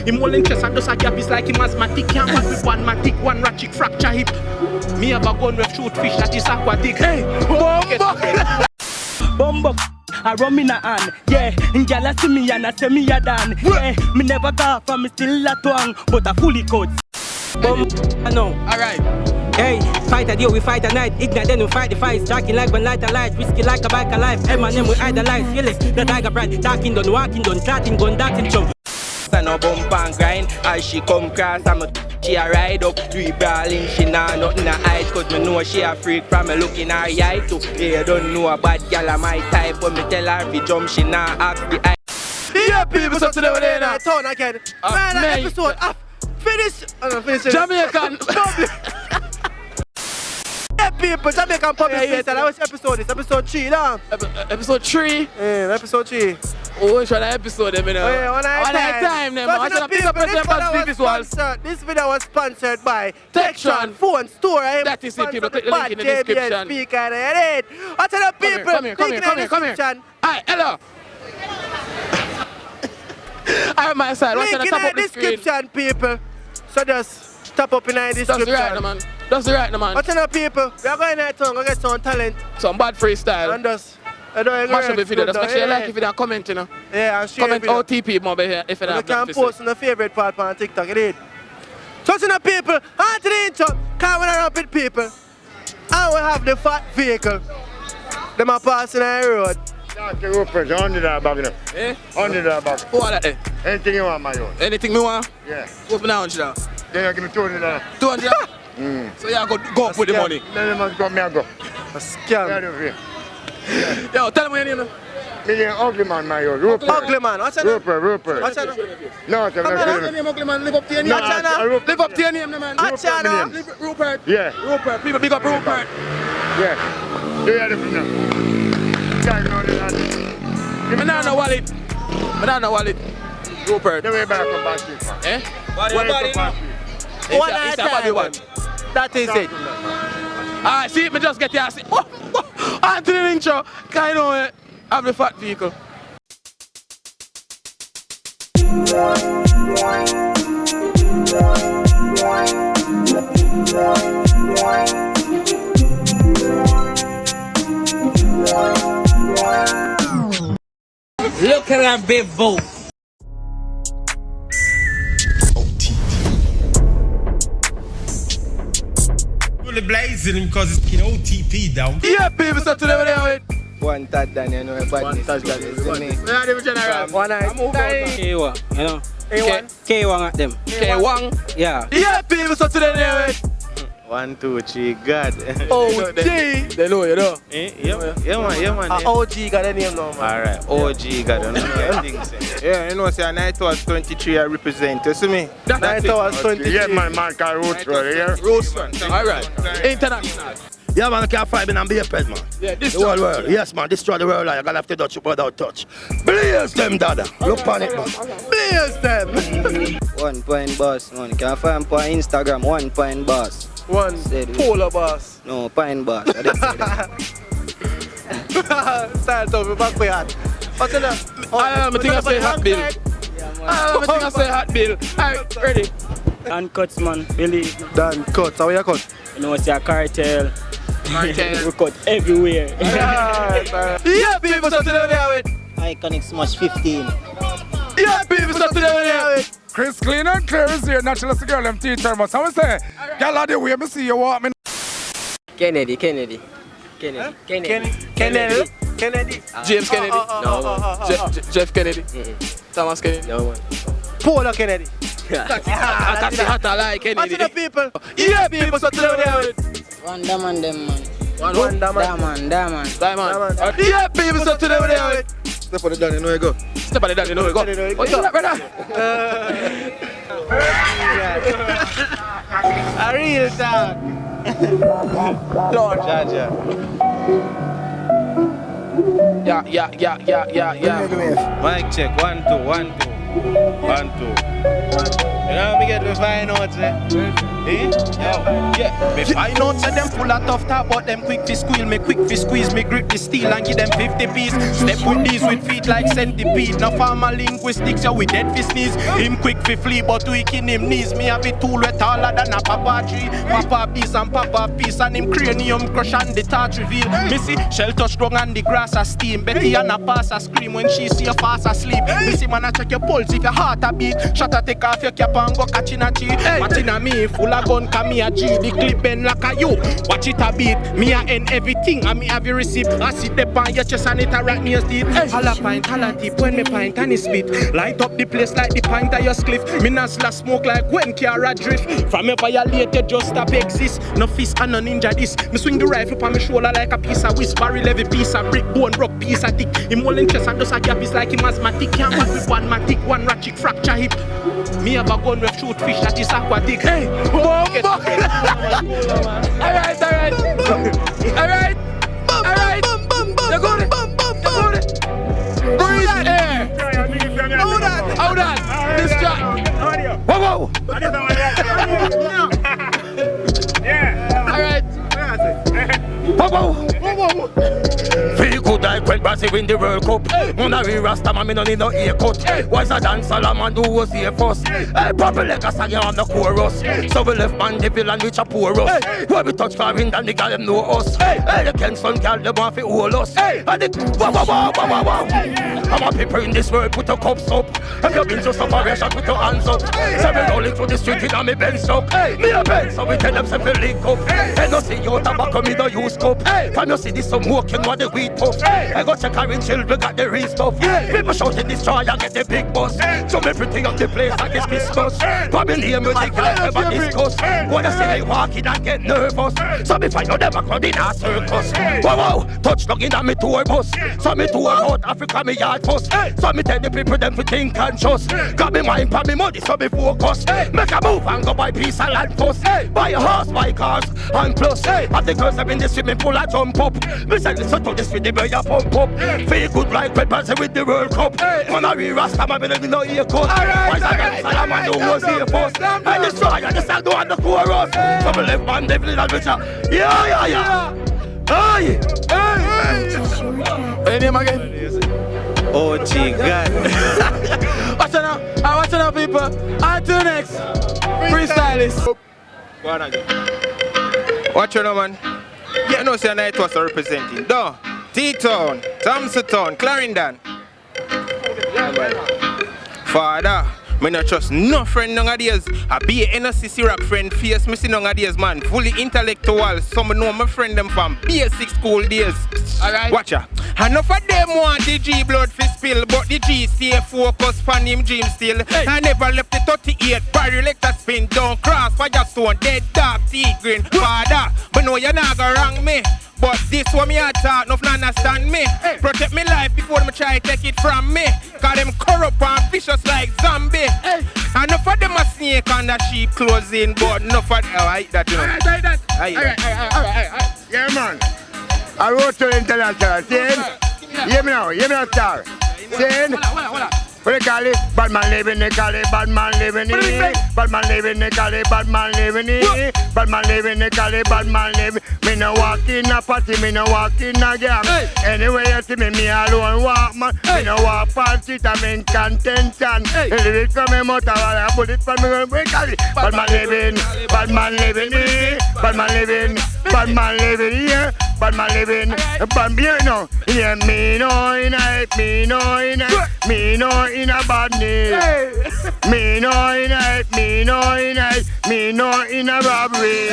Him all interest and just a gap is like him asthmatic. Can't fight with one matic, one ratchet fracture hip. Me have a gun with shoot fish that is aquatic. Hey, Bumbo, I run me na hand, yeah. Y'all see me and I say me a done, yeah. Me never go from me still a twang, but I fully code. I know. Alright. Hey, fight a day, we fight a night. Ignite then we fight the fight. Striking like one light a light. Risky like a bike alive. M&M we idolize. Fearless, the tiger pride. Talking done, walking done, chatting gun, dancing chum. I no bump and grind. As she come cross, I'm a she a ride up. Three brawling, she nah nothing a hide. Cause me know she a freak from me looking her eye too. Yeah, don't know a bad gal a my type. When me tell her fi jump, she nah ask the eye. Yeah, people, so today we're there now. Turn again. Man, episode up. Finish. Finish. Jamaican. Yeah, people, Jamaican public freestyle. That was episode. It's episode 3 now. Episode 3? Yeah, episode 3. Oh, which one episode them, you know? Oh, yeah, one time them. I should have picked up this video was sponsored by Textron Phone Store. That is it, people. Click the link in the description. Speaker, what's up, people? Come here. Hi, hello. I'm on my side. What's on the top of the screen? Description, people. So just tap up in the description. That's right, man. What's up, people? We are going there to get some talent. Some bad freestyle. And just mash up the video. Just make sure you like if you don't comment, you know. Yeah, and share comment OTP MOB here if you don't have you can post on the favorite part on TikTok, you did. So what's up, people? On to the intro. Come on around with people. And we have the fat vehicle. Them are passing on the road. Okay, Rupert, $100 bag, you know. Eh? $100 bag. What are that? Anything you want, my own. Anything me want? Yeah. What's me $100? Then you give me $200. 200? So you go up with the money? Then you must go, me I go. A scam. Yo, tell me your name. Me name Ugly Man, my own. Rupert. Ugly Man, what's your name? Rupert. What's your name? No, I'm not What's your name, Ugly Man? Live up to your name. Live up to your name, man. Achana. Rupert. Yeah. Rupert. People big up Rupert. Yeah. Do you have it now? Can't know that. I don't know wallet. Rupert. The way back from Bashir. Eh? What body? One at a time. That is it. Alright, see, me just get here. On to the intro. Kind of have the fat vehicle. Look at that big boat. Really blazing because it's OTP down. Yeah, people, so today we're there with one touch down, you know, One touch down, One night. K1, you know. A1. K1 at them. K1. Yeah. Yeah, people, so today we're there with 1, 2, 3, God. OG. They know, you know. Yeah, man. OG got a name now, man. Alright, OG, God. Yeah, you know, say, night was 23, I represent. You see me? Night hours 23. Yeah, my man, Roots, yeah. Roots, alright. International. Yeah, man, I can't fight me and be a pet, man. Yeah, this the whole world. Yes, man, destroy the world. I gotta have to touch you without touch. Blaze them, dada. Look on it, man. Blaze them. 1 point boss, man. Can't find me on Instagram, 1 point boss. One polar boss. No, pine boss. I didn't say that. Start over back by hat. What's in that? I think I say hot bill. I think I say hot bill. Alright, ready. Dan Cuts, man. Believe. Dan Cuts. How you cut? You know, it's a cartel. We cut everywhere. Yeah, people, so today we're there with Iconic Smash 15. Yeah, people, so today we're there with Chris Clean and Clear is here, naturally the girl them teacher, but someone say, girl, the way me see you walk me. Kennedy. Kennedy. James Kennedy. No, Jeff Kennedy. Thomas Kennedy. No, man. Paula Kennedy. I see hot like Kennedy. What's the people? Yeah, people, so today we're there with One diamond, them, man. One diamond. Diamond. Yeah, people, so today we're there with Step on the down, you know you go. Step on the down, you know you go. What's up, brother? A real talk. Lord. Jaja. Yeah. Mic check, 1, 2, 1, 2. 1, 2. know me get the fine notes, yeah. Me find out say them full of tough talk, but them quick to squeal, me quick to squeeze, me grip the steel and give them 50 piece. Step with these with feet like centipede. No farmer linguistics, yeah we dead for sneeze. Him quick to flee, but weak in him knees. Me have a tool with taller than a papa tree. Papa piece and papa piece, and him cranium crush and the touch reveal. Me see shelter strong and the grass a steam. Betty and a pass a scream when she see you fast asleep. Me see man a check your pulse if your heart a beat. Shut a take off your cap and go catch in a tree. Watching a me full of gun, come me a G. The clip bend like a you. Watch it a beat. Me a end everything and me have you receipt. I sit there on your chest and it a right near teeth. Holla pint, holla tip when me pint and it spit. Light up the place like the pint of your spliff. Me nasla smoke like when Kiara drift. From me violated just stop exist. No fist and no ninja this. Me swing the rifle on my shoulder like a piece of whisk. Barrel every piece of brick, bone, rock, piece of thick. Him all in chest and just a gap is like him asthmatic. Can't work with one matic, one ratchet, fracture hip. Me have a gun with shoot fish that is aquatic. Hey, alright. You got it. Breathe air. Hold on. This guy. Whoa. Yeah. Alright. Whoa. Feel good like when Brazil win the World Cup. Mona we Rasta man, me no need no haircut. Why's a dancer man who was here first? Hey, proper like a song on the chorus. So we left man the villain which a poor us. When we touch foreign and the girl them know us. Hey, the Kenson girl them want to hold us. And the wow. I'm a people in this world, put your cups up. If you've been to separation, put your hands up. So we rolling through the street in me Benz up. Me a Benz, so we tell them say we link up. And no see you tobacco, me no use cup. Can you see this some work, you know the weed puff. I go check her in chill, we got the real stuff. People shouting destroy and get the big bus. So me pretty up the place like it's Christmas. Probably hear music like never discuss. Wanna see I walk in and get nervous. So me find out them a crowd in a circus. Wow, touch dog in a me tour bus. So me tour out Africa, me yard first. So me tell the people them to think and trust. Got me mind for me money, so me focus. Make a move and go buy piece of land first. Buy a horse, buy cars, and plus. And the girls them in the swimming pool, I jump up. Me say listen to this with the boy, I pump up. Feel good like when Brazil with the World Cup. Man a real Rasta man, me no haircut. Why's a dancer man who was here first? I destroy, I just do on the chorus. So me left man, devil in a bitch. Yeah. Hey. Any name again? Oh, gee, God. Watch out, people. On to the next. Freestylist. Go on again. Watch your man. You know, say night was representing. Do, T-Town, Thompson, Clarendon. Father, me not trust no friend nowadays. I be a NCC rock friend face me see nowadays, man. Fully intellectual. Some know my friend them from basic school days. Alright. Watch ya. Enough of them want the G blood fi spill, but the G stay focused on him dream still. I never left the 38 barrel elector spin down cross Firestone, dead dark tea green. Father, but no you not go wrong me. But this one me a talk, nothing understand me. Protect me life before them try to take it from me. Cause them corrupt and vicious like zombie. And enough of them a snake on the sheep closing, but enough of them, alright that you know. Alright. Yeah, man. I wrote to the intellectual, see? Hear me now, star. See? What they call it? Bad man living, they call it bad man living. Bad man living, they call it bad man living. Bad man living, they call it bad man living. Me no walk in a party, me no walk in a gang. Anyway you see me alone walk, man. Me no walk past it, I'm in contention. Lyrics from me mouth, I put it from me, we call it bad man living, bad man living, bad man living, bad man living, yeah. Bad man living, bad man, no. Yeah, me no in a, me no in a, me no in a badness. Me no in a, me no in a, me no in a robbery.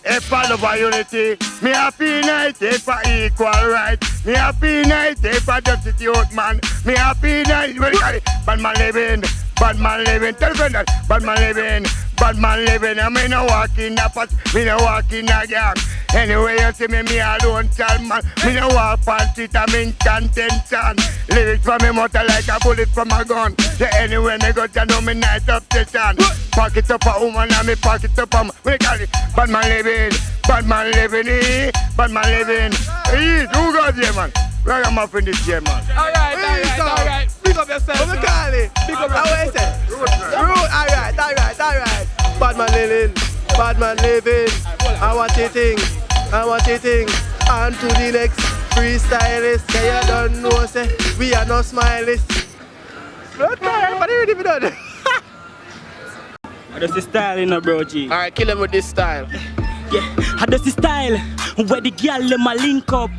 If I love our unity, me happy night if I equal right. Me happy night if I justice youth man. Me happy night, bad man living, bad man living. Tell friend that, bad man living. Bad man living, and me no walk in a pot, me no walk in a gang. Anyway you see me alone tell man. Me no walk past it, I'm in contention. Lyrics from me mouth like a bullet from a gun. Yeah, anyway me go to know me night obsession. Pack it up a woman and me pack it up a man. We call it bad man living, bad man living, bad man living. Who goes here, man? Ragamuffin this year, man. Alright. Big up yourself. What we call it? Big up yourself. Alright. bad man living, bad man living. I want it thing, I want it thing. On to the next freestylist. Say you don't know, say we are no smilers. Not tired, but you done. That's the style, you know, bro, G. Alright, kill him with this style. Yeah, that's the style where the girl them a link up.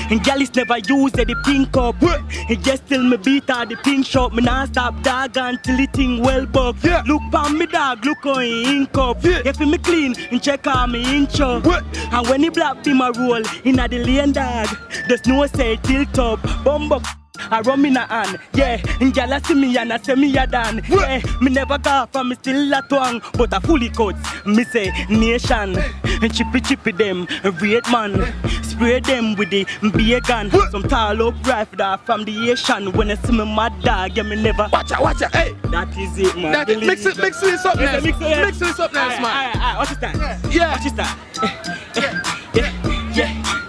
And girl is never use the pink up. And just till me beat her the pink shop. Me nah stop dog until the thing well buck. Yeah. Look pon me dog, look how he ink up. Yeah. If me clean and check on me inch up. And when he black be my roll in a the lane dog, there's no say tilt up. Bumbo I run me na hand, yeah. And gyal a see me and I say me a done, yeah. Me never go for me still a twang, but I fully cut. Me say nation, and chippy them, red man. Spray them with the beer gun. Some tall up rifle from the Asian. When I see me mad dog, yeah me never. Watch out, hey. That is it, man. That mix it up nice. Mix it up nice, man. Aye, what's that? Yeah. What's that?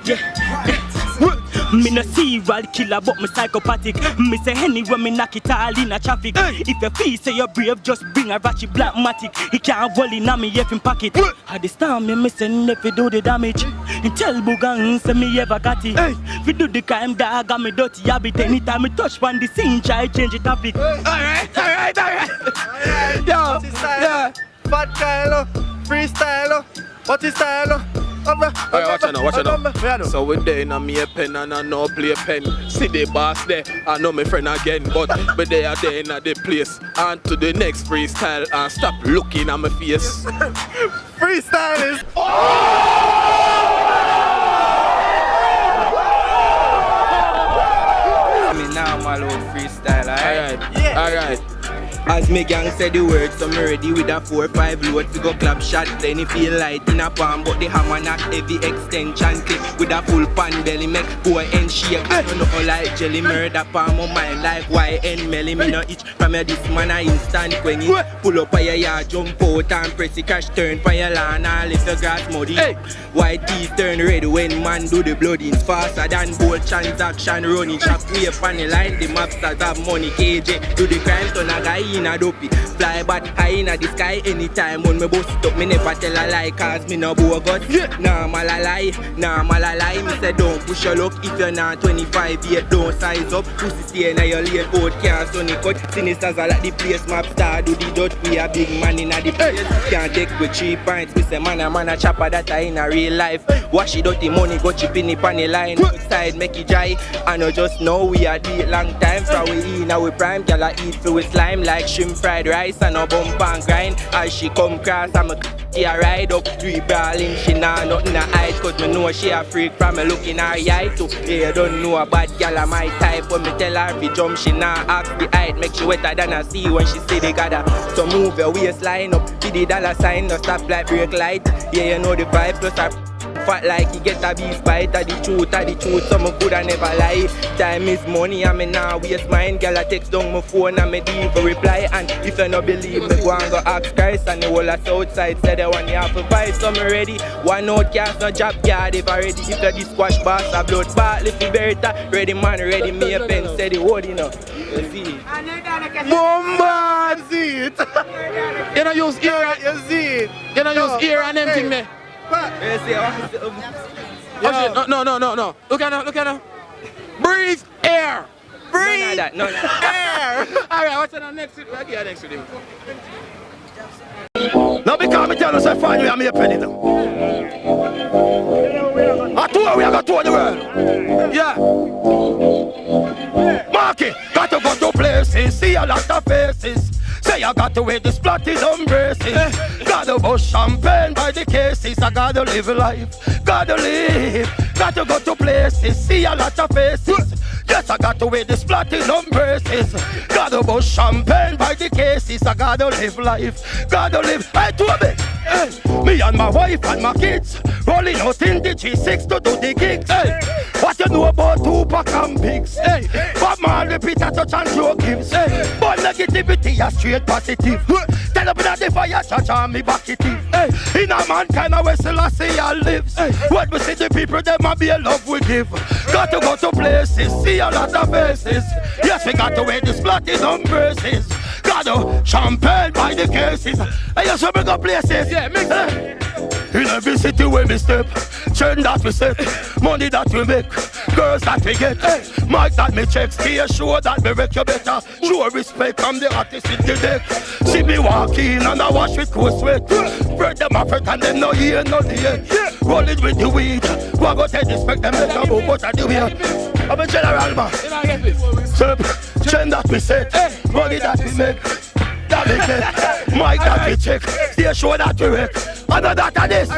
Yeah. Me no serial killer, but me psychopathic. Me say anywhere me knock it all in a traffic. If you feel say you're brave, just bring a ratchet black matic. He can't roll in on me if in pocket. At this time me missing if you do the damage. And tell Bugang say me ever got it. If you do the crime, dog got me dirty habit. Anytime me touch on the scene, try change the topic. Alright. Yo, yeah. Fat Kyle, freestyle. What is style? Alright, watch out now. So we there in a me a pen and I no play a pen. See the boss there, I know my friend again. But they are there in a the place. On to the next freestyle and stop looking at my face. Freestyle is Me now my little freestyle, alright? Alright. As me gang said the word, so me ready with a 4-5 load to go clap shot. Then it feel light in a palm, but the hammer not heavy extension clip. With a full pan belly make go and shake. I don't know like jelly murder palm on mine like YN melly. Me no itch from your this man a instant when he pull up on your yard, jump out and press the cash turn for your lawn all if the grass muddy. White teeth turn red when man do the blood in faster than bold transaction running. Chop wave on the line, the mobsters have money. KJ do the crime turn a guy in a dopey. Fly but high in the sky anytime when me bust it up. Me never tell a lie cause me no bogus. Nah mal a lie. Me say don't push your luck if you're not 25 yet. Don't size up. Pussy stay in your lane boat can't sunny cut. Sinisters are like the place map star do the dot. We a big man in the place. Can't take with 3 pints. Me say man a chopper that I in a real life. Wash it dirty money go chip in the panny line. Outside make it dry. I know just know we a deal long time. So we in our prime. Girl a eat for with slime like shrimp fried rice and a bump and grind. As she come cross I'm a a ride up 3 brawling. She nah nothing to hide cause me know she a freak from me looking her eye too. Yeah, don't know a bad gal a my type. When me tell her fi jump she nah ask the height. Make she wetter than a sea when she see the gather. So move your waistline up to the dollar sign. No stop like brake light. Yeah, you know the vibe plus her fat like he get a beast bite. Of the truth, so me coulda never lie. Time is money and me nah waste mine. Girl I text down my phone and me deal for reply. And if you no believe me go and go ask Christ. And the whole of Southside said they want you have to fight. So me ready, one out cast no job yard if I ready. If you squash boss a blood ball if you berita. Ready man, ready me a pen steady hold enough. You see it? Bomba, see it. You know use ear, You see it. you know use ear and them thing there. No. Look at her. Breathe air. Breathe. No. Air. Alright, what's the next with him? Now because me tell you say fine, we are me a penny now. A tour, we are going to tour the world. Yeah. Marky, got to go to places, see a lot of faces. Say I got to wear this platinum braces. Gotta bust champagne by the cases. I gotta live life, gotta live. Got to go to places, see a lot of faces. Yes, I got to wear this platinum braces. Gotta bust champagne by the cases. I gotta live life, gotta live. Hey, Toby, hey, me and my wife and my kids rolling out in the G6 to do the gigs. Hey, what you know about Tupac and Biggs? Hey, Bob Marley, Peter Touch and Joe Gibbs. Hey, but negativity is straight positive. Tell up in at the fire, touch on me back it in. Hey, in a mankind, I will still see I lives. When we see the people, them a be a love we give. Got to go to places, see a lot of faces. Yes, we got to wear this platinum verses. Got to champagne by the cases. I just want to go places. Yeah, mix it. In every city where we step, trend that we set, money that we make, girls that we get, mic that me check, stay sure that me wreck you better, show respect from the artist in the deck. See me walk in and I wash with cool sweat, spread them a fret and them no hear no day. Roll it with the weed, walk out and respect them better, move out of the way. I'm a general man, step, trend that we set, money that we make. That we get, mic that we check, stay sure that we wreck. Another that of this.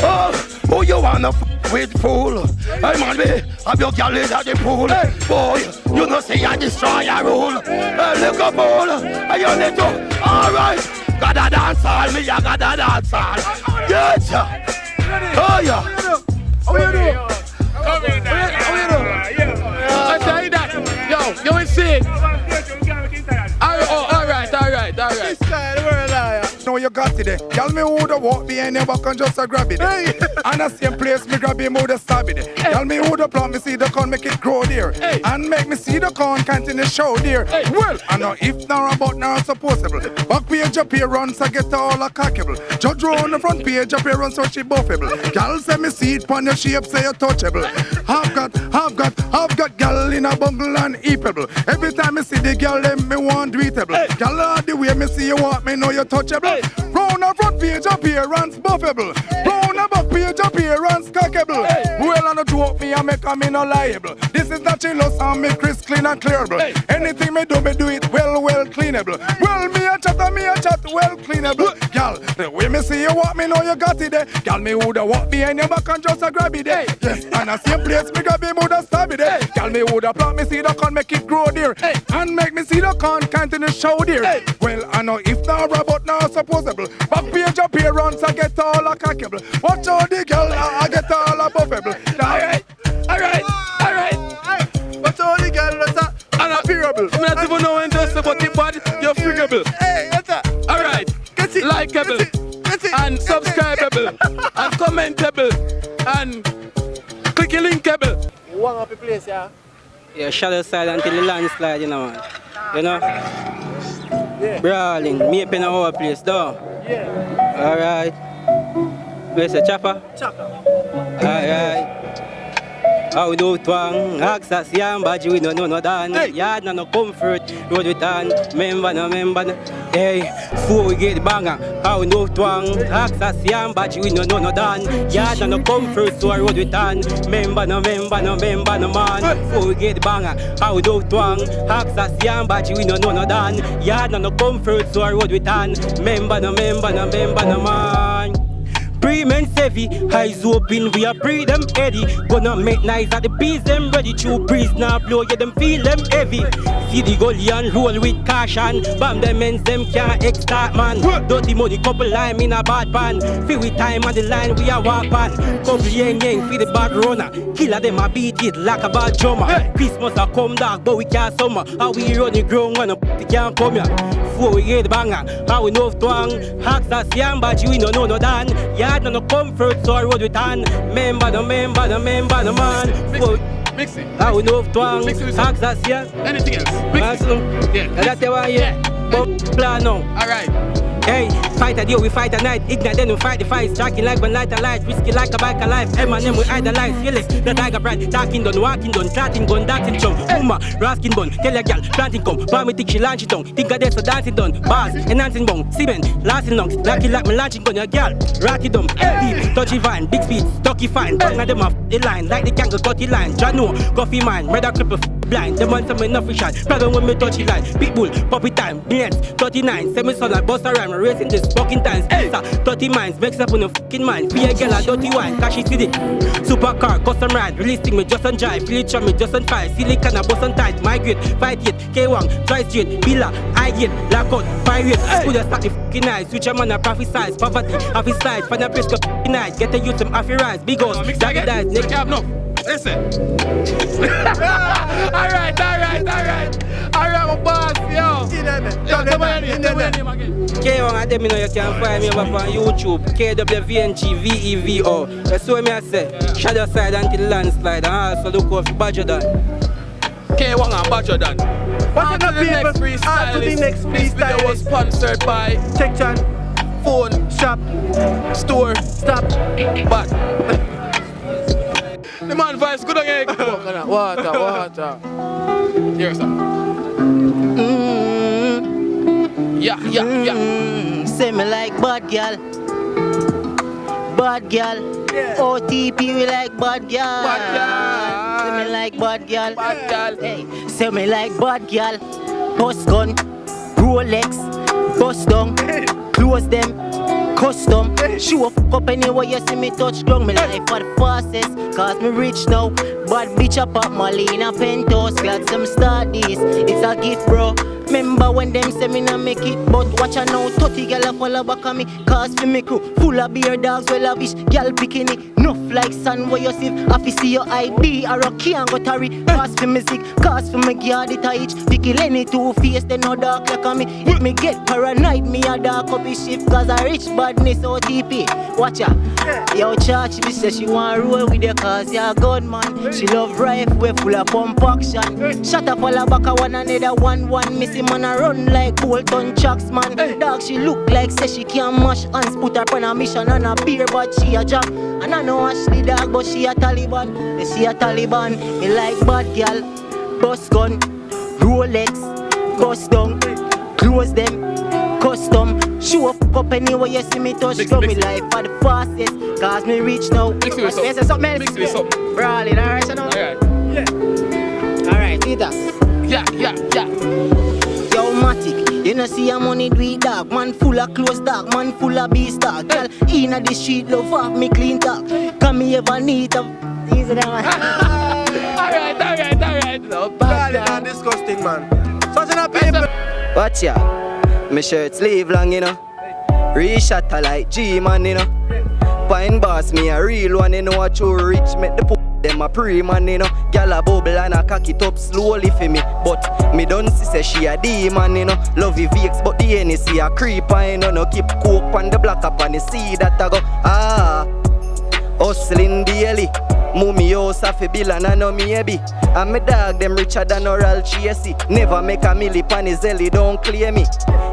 Oh, who you wanna f with, fool? Hey man, we have your girl in at the pool. Boy, you know say I destroy your rule. Look up all, and you need to. Alright, gotta dance all, me I gotta dance all. Yes, oh yeah. How you do? Come in now. How you do? I tell you that. Yo, you ain't see it. Alright. Know you got it there. Tell me who the walk behind your back and just a grab it. Hey. And the same place me grab him who the stab it. Hey. Tell me who the plant me see the corn make it grow there. Hey. And make me see the corn continue show there. Hey. Well, I know if now about now supposable. Back page appearance I get all a cockable. Judge row on the front page appearance so she buffable. Gal say me see it pon your shape say you touchable. Have got gal in a bungle and eatable. Every time me see the gal them me want tweetable. Hey. Gal the way me see you want me know you touchable. Hey. Round the front page appearance buffable. Round the back page appearance cockable. Hey. Well on the joke me I make a me no liable. This is not chillus and me crisp clean and clearable. Hey. Anything me do it well cleanable. Well me a chat well cleanable. Gal, the way me see you want me know you got it there. Gal me woulda walk behind your back and just a grab it there. Hey. Yes, and the same place me grab him woulda stab it there. Hey. Gal me woulda plant me see the corn make it grow there. Hey. And make me see the corn continue show there. Hey. Well I know if now robot now supposable. Back page appearance I get all a cockable. Watch out the girl I get all a buffable. Alright. Watch out the girl that's a appearable. I'm not even knowing just about it, but you're friggable. Hey, that's a. Alright. Likeable. And subscribable. And commentable. And clicky linkable. One up the place, yeah. Yeah, shadow side until the landslide, you know, man. You know? Yeah. Brawling, me up in our place, though. Yeah. Alright. Where's the chopper? Alright. How we do twang, access yam, but we no done. Yard no comfort, road with on. Member no. Hey, before we get the banger, how we do twang, access yam, but we no done. Yard no comfort, so I road with on. Member no man. Before we get the banger, how we do twang, access yam, but we no done. Yard no comfort, so I road with on. Member no man. Pre-men heavy, eyes open, we are pre them heady. Gonna make nice at the bees, them ready to breeze now blow, yeah them feel them heavy. See the gully and roll with caution. Bam them ends, them can't extort man. Dirty money, couple lime in a bad pan. Feel with time on the line, we are walk pan. Couple yang, feel the bad runner. Killer them a beat it like a bad drummer. Christmas a come dark, but we can't summer. How we run the ground when the can't come here. Before we get the banger, how we know twang. Hacks that's young, but you no done. Yard no comfort, so I road with on. Member no man. Mix it. How we know twang. Hacks that's young. Anything else? Mix it. Yeah. That's the one, yeah. Plan now. Alright. Hey, fight a day, we fight a night. Ignite, then we fight the fight. Striking like one light a light. Risky like a bike alive. M&M we idolize. Fearless, the tiger pride. Talking done, walking done. Chatting gun, dancing chum. Uma, rasking bun. Tell your gal, planting come. Palm me tick, she launching tongue. Think of this for dancing done. Bars, enhancing bone. Cement, lasting lungs. Lucky like me launching gun. Your gal, ratty dumb. Deep, touchy vine. Big speed, stocky fine. Bang at them off the line. Like the gangle, cut the line. Jano, coffee mine. Red a cripple, blind. Them want some enough shot. Problem when me touchy line. Big bull, puppy time. Billions, 39. Semi-son like Buster Rhyme. Racing this fucking times. 30 minds, makes up on a fucking mind. Be a girl, a dirty wine, cash it with it. Supercar, custom ride, releasing me just on jive. Feel it from me just on fire. Silicon a bust on tight. Migrate, fight it, K1, try straight. Billa, I get, lock out, pirate. School just start the fucking night. Switch a man a prophesize. Poverty, half his side. Find a place go fucking night. Get a youth some half rise. Big house, that dies. Neck have no. Listen. Alright, my boss, yo. Come on in again. K1 at them, you know, you can find me over on YouTube. KWVNGVEVO. That's what me I say. Shadow side until landslide. And also look out for Badger Dan. K1 and Badger Dan. What's the next freestyle? This video was sponsored by Section, Phone, Shop, Store, Stop. But the man voice good again. Water. Here's some. Yeah. Say me like bad girl. Bad girl. Yeah. OTP we like bad girl. Bad girl. Say me like bad girl. Bad girl. Hey, say me like bad girl. Bust gun, Rolex, bust down, close them, custom. Show up anywhere you see me touch ground. Me life for the fastest, cause me rich now. Bad bitch up at Malina Penthouse. Glad some start this, it's a gift bro. Remember when them say me not make it, but watch out now, 30 gyal follow back on me. Cause for me crew, full of beer dogs, well lavish, gyal picking it. Enough like sun where you see, if you see your ID or a key and go tarry. Cause for me sick, cause for me gyal it a itch. Picky any two face, they no dark like on me. If me get paranoid, me a dark up his shift. Cause I rich badness OTP, watch out. Yo charge, she say she want roll with you cause you're a good man. She love rifle, we full of pump action. Shut up all back a one another one missing man a run like Bolton Chucks man. Dog she look like say she can't mash hands. Put her on a mission on a beer but she a jack. And I know Ashley dog but she a Taliban. They see a Taliban. Me like bad girl. Bust gun, Rolex, bust down, close them, custom. Show up anywhere you see me touch from me life for the fastest. Cause me rich now. Mix me with something. Mix me with something. Brawling, alright, so now? Alright. Yeah. Alright, see that? Yeah. Yo, Matic, you know see a money do it dog. Man full of clothes dog, man full of beast dog. Girl, inna the street love off me clean dog. Come me ever need a easy down. Alright. No bad and disgusting man. Such a people. Watch ya, my shirt sleeve long, you know. Reshatter like G-man, you know. Pine boss, me a real one, you know. What you rich, make the them a pre-man, you know. Gyal a bubble and a cock it up slowly for me. But me don't see say she a demon, you know. Love VX, but the NC a creeper, you know. No keep coke on the block up and you see that I go, hustling daily. Mummy house a fi bill and I know me a be. And me dog them richer than oral chasey. Never make a milli pan his zelly, don't clear me.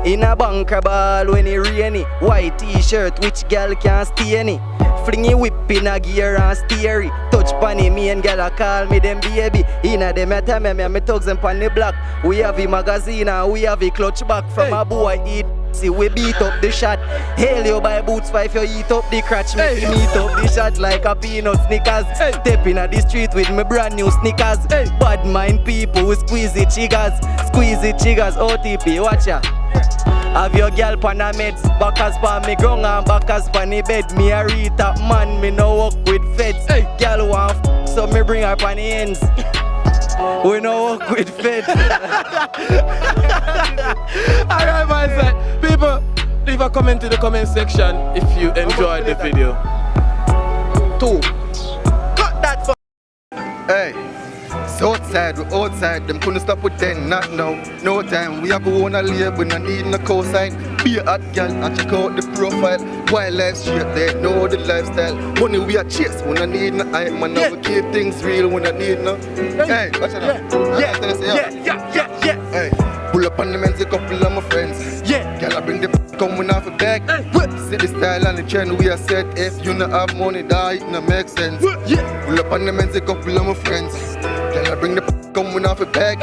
In a bunker ball when it rainy. White t-shirt which girl can't stay any. Flingy whip in a gear and steery. Touch panny me and girl a call me them baby. Inna them a tell me thugs them pan the block. We have a magazine and we have a clutch back from a boy eat. See we beat up the shot. Hail you buy boots for if you eat up the crotch. Make me meet up the shot like a peanut sneakers. Step in the street with me brand new sneakers. Bad mind people who squeeze it chiggers. OTP, watch ya. Have your girl pan a meds. Backers pan me ground and backers pan the bed. Me a retap man, me no work with feds. Girl want f*** so me bring her pan the ends. We no work with feds. Alright, my side. People, leave a comment in the comment section if you enjoyed the video. 2. Cut that for. Hey, so outside, them couldn't stop with them, not now, no time. We have to own a label, no need no cosign. Be a hot girl and check out the profile. Wildlife straight, they know the lifestyle. Money we are chase, we no need no hype, man. Now we keep things real, we no need no. Hey, watch it out. Yeah. Hey, pull up on the men's, a couple of my friends. Yeah. Girl, I bring the coming off a bag. See the style and the trend we are set. If you not have money, that it no make sense. Pull up on the men's, a couple of my friends. Girl, I bring the coming off a bag.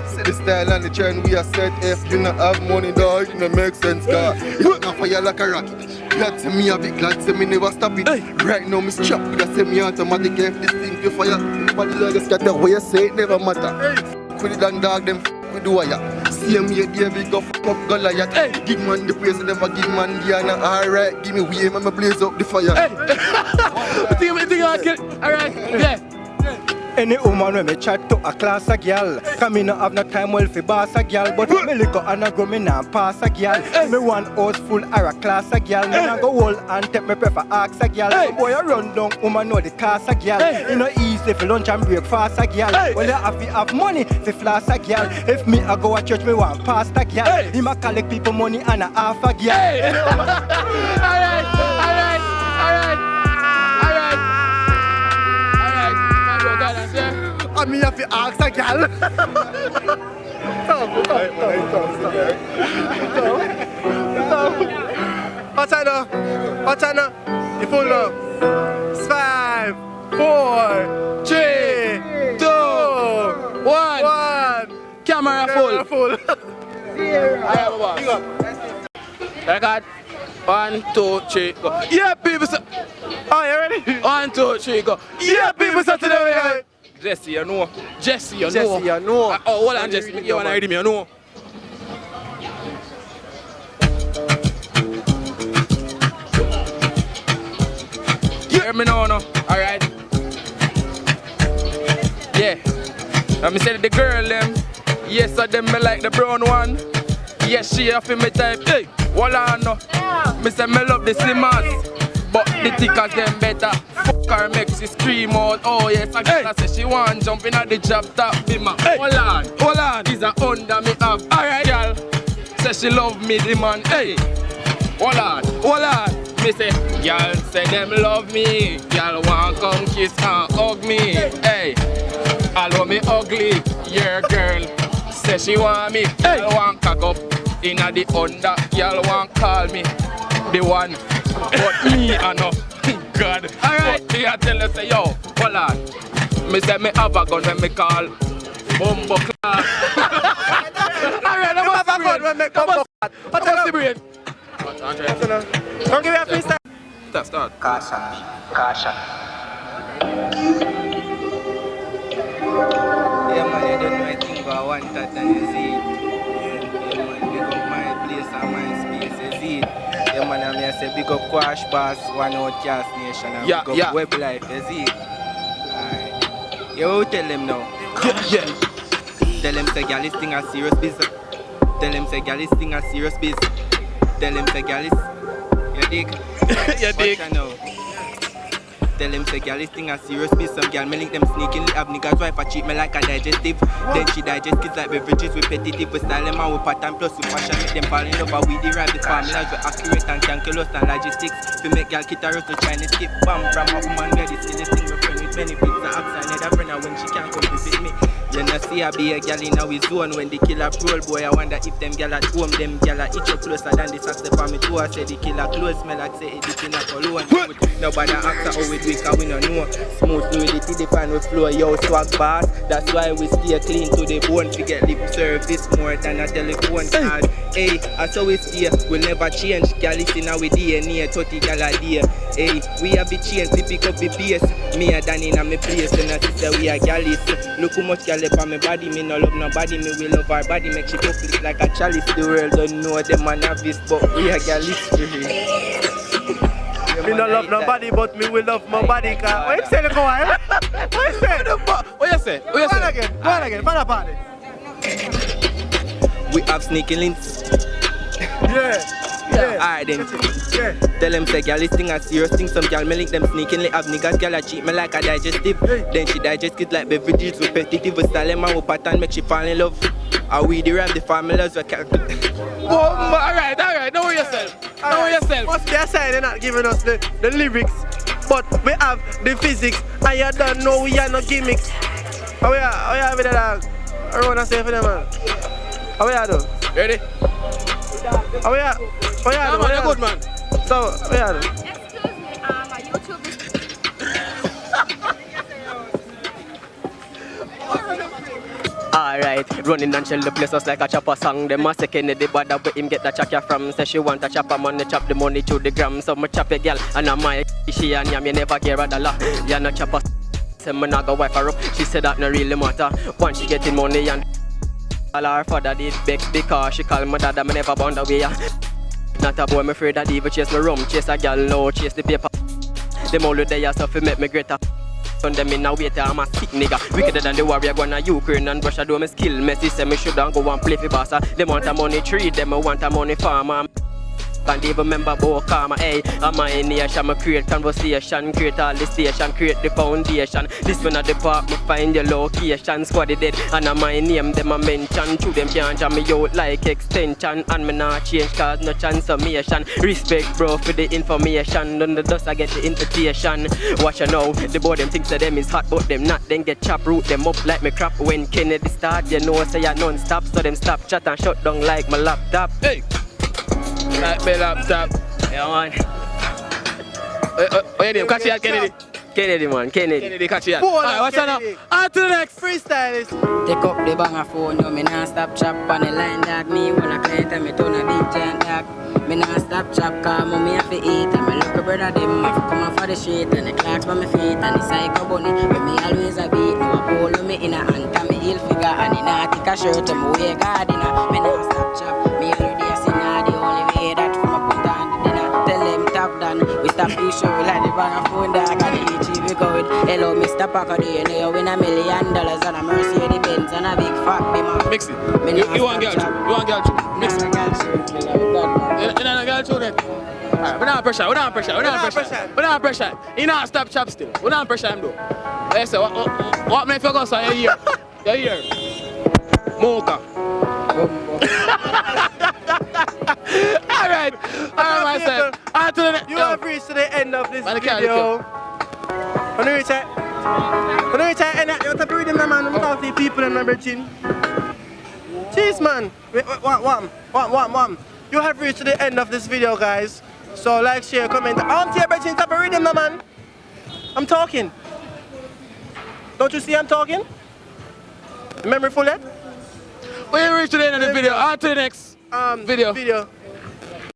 See the style and the trend we are set. If you not have money, that it no make sense. It's not fire like a rocket. Glad to me have it, glad to me never stop it. Right now, me strap with a semi-automatic. If this thing to fire, nobody like a scatter. Where you say it never matter. With it and dog, them we do ya. See me here, we go fuck up Goliath. Give man the praise, never give man Diana. Alright, give me way, man, blaze up the fire. Think I can. Alright, yeah. Any woman when me chat to a class a girl. Cause me no have no time well for boss a girl. But when me look out and I go me nah pass a girl. Me want house full or a class a girl. Me nah go hold and take me prefer ask a girl. Some boy a run down woman know the cast a girl. You know easy easy for lunch and breakfast a girl. Well, you have to have money to floss a girl. If me I go to church, me want pastor girl. He ma collect people money and a half a girl. Alright. I mean, have to ask a girl. What's that now? You full now. 5, 4, 3, 2, 1. Camera full. Alright, bye. Record. 1, 2, 3, go. Yeah, people. Oh, you ready? 1, 2, 3, go. Yeah, people. Today. Jesse, you know. Oh, hold on, Jesse. You wanna read me, you know. Hear me now, no? Alright. Yeah. Let me say the girl them. Yes, so them me like the brown one. Yes, she have me type. Hey, voila no. Me say me love the slimmers, but the thickers them better. Fuck her make she scream out. Oh yes, I guess I say she want jump in at the job top bimmer. Hey. Hold on. Is a under me have. Alright, girl. Say she love me the man. Hey. Hold on. Me say, y'all say them love me. Y'all want come kiss and hug me. Hey, although me ugly, your girl say she want me. Hey, y'all want cock up inna the under. Y'all want call me the one, but me I know. God, alright. But me I tell her say yo, hold on. Me say me have a gun when me call Bumbo Class. Alright, I'm have a gun when me Bumbo Class. What's the brain? Don't give me a freestyle. Start. Caution. Yeah, man, you don't know I think I want that and you see it. Yeah, man, big up my place and my space, you see it. Yeah, man, I say big up Quash Bass, One Outcast Nation, and big up Web Life, you see it. Alright. Yo, tell them now. Yeah. Tell them say girl, this thing a serious business. Tell them say girl, this thing a serious business. Tell him say girl, you dig? You dig? Tell him say girl, this thing a serious piece. Some girl me link them sneaking. Have niggas wife a treat me like a digestive. Then she digest kids like beverages repetitive. We style them and we pattern plus we fashion. Make them fall in love and we derive the formulas. We accurate and calculus and logistics. To make girl kit a rust to try and skip. Bam, from a woman where this thing we friend with benefits. And outside need a friend and when she can't come visit me. You know see I be a girl in our zone. When the killer roll boy, I wonder if them girl at home. Them girl at itch up closer than the socks for me too. I say the killer close smell like say it in a cologne. Nobody ask how we do it cause we don't know. Smooth fluidity define we flow, yo swag boss. That's why we stay clean to the bone. We get lip service more than a telephone call. Hey, that's how we stay, we'll never change. Girl is in our DNA, 30 girl a day. Hey, we have the change, we pick up the pace. Me a than in a me place, and I say we a girlies. Look how much girl on my body, me no love nobody, me will love our body. Make she public like a chalice. The world don't know them man have this, but we a girlies. Me no love nobody, but me will love my body. What you say, the boy? What you say? Go on again. Find a party. We have sneaky links. Yeah. Alright then. Tell them say girl, this thing a serious thing. Some girl me link them sneakingly. Have niggas girl a cheat me like a digestive. Then she digest it like beverages repetitive. We style them and we pattern make she fall in love. And we derive the formulas we calculate. Alright. Know yourself. Must be a sign they're not giving us the lyrics. But we have the physics. And you don't know we are no gimmicks. How we are with the dog? I wanna say for them man. How we are do? Ready? How we are? Yeah, man, you're good man. So, how we are do? Excuse me, my YouTube is... Alright, running and shell the place us like a chopper song. Them a second the bad where him get the chaka from. Say she want a chopper money, chop the money to the gram. So me chop a girl and I'm my she and me never get a dollar. You no chopper. Say me nah go wife her up. She said that no really matter. Once she getting money and all her father did beg because she call my dad. Me never bound away. Not a boy, me afraid that even chase me rum, chase a girl no, chase the paper. Them all the day stuff make me greater. On them in a waiter, I'm a sick nigga. Wickeder than the warrior gonna Ukraine and Russia do me skill. Messi say me shoulda go and play for Barca. Them want a money tree, them want a money farmer. can't even remember about karma. Hey, I'm a nation, I create conversation, create all the station, create the foundation. This one at the park, me find your location. Squad dead, and I'm my name, them I mention. True, them can't jam me out like extension. And me not change, cause no transformation. Respect, bro, for the information. None the dust, I get the invitation. Watch you know, the boy them thinks that them is hot, but them not. Then get chop, root them up like me crap. When Kennedy start, you know, say I non-stop. So them stop chat and shut down like my laptop. Hey, like my laptop. Yeah, man. Oh, your name, catch it, Kennedy. Kennedy, man, Kennedy. Kennedy, catch it. Alright, what's on now? On to the next freestylist. Take up the banger phone, yo, me nah stop chop on the line, dog. Me wanna client and me turn a big giant, dog. Me nah stop chop, cause mommy have to eat. And me look a brother, them have to come off of the street. And the clocks by my feet, and the psycho bunny. But me always a beat, no a polo me in a hand. And me heel figure, and he nah take a shirt, and me wear gardiner. Me nah stop chop, me already a sinner. The only way that for my put on the dinner. Tell them top down, we stop the show like the banger phone, dog. And the we go with hello, Mr. Packer, do you know you win $1 million and a Mercedes Benz and a big fat bimmer. Mix it. You want girl too? You want girl too? Mix it. You want a girl too then? Alright, we don't pressure, we don't pressure, we don't pressure. We don't pressure. He not stop chop still. We don't pressure him though. Yes sir, what make you go so you hear? You hear? Mocha. Alright, myself. You have reached to the end of this video. When you reach the end, you have to read them, man. I'm talking to the people in my bridging. Jeez, man. One. You have reached to the end of this video, guys. So, like, share, comment. I'm to your bridging, stop read them, man. I'm talking. Don't you see I'm talking? Memory full yet? We reached to the end of the video. On to the next video.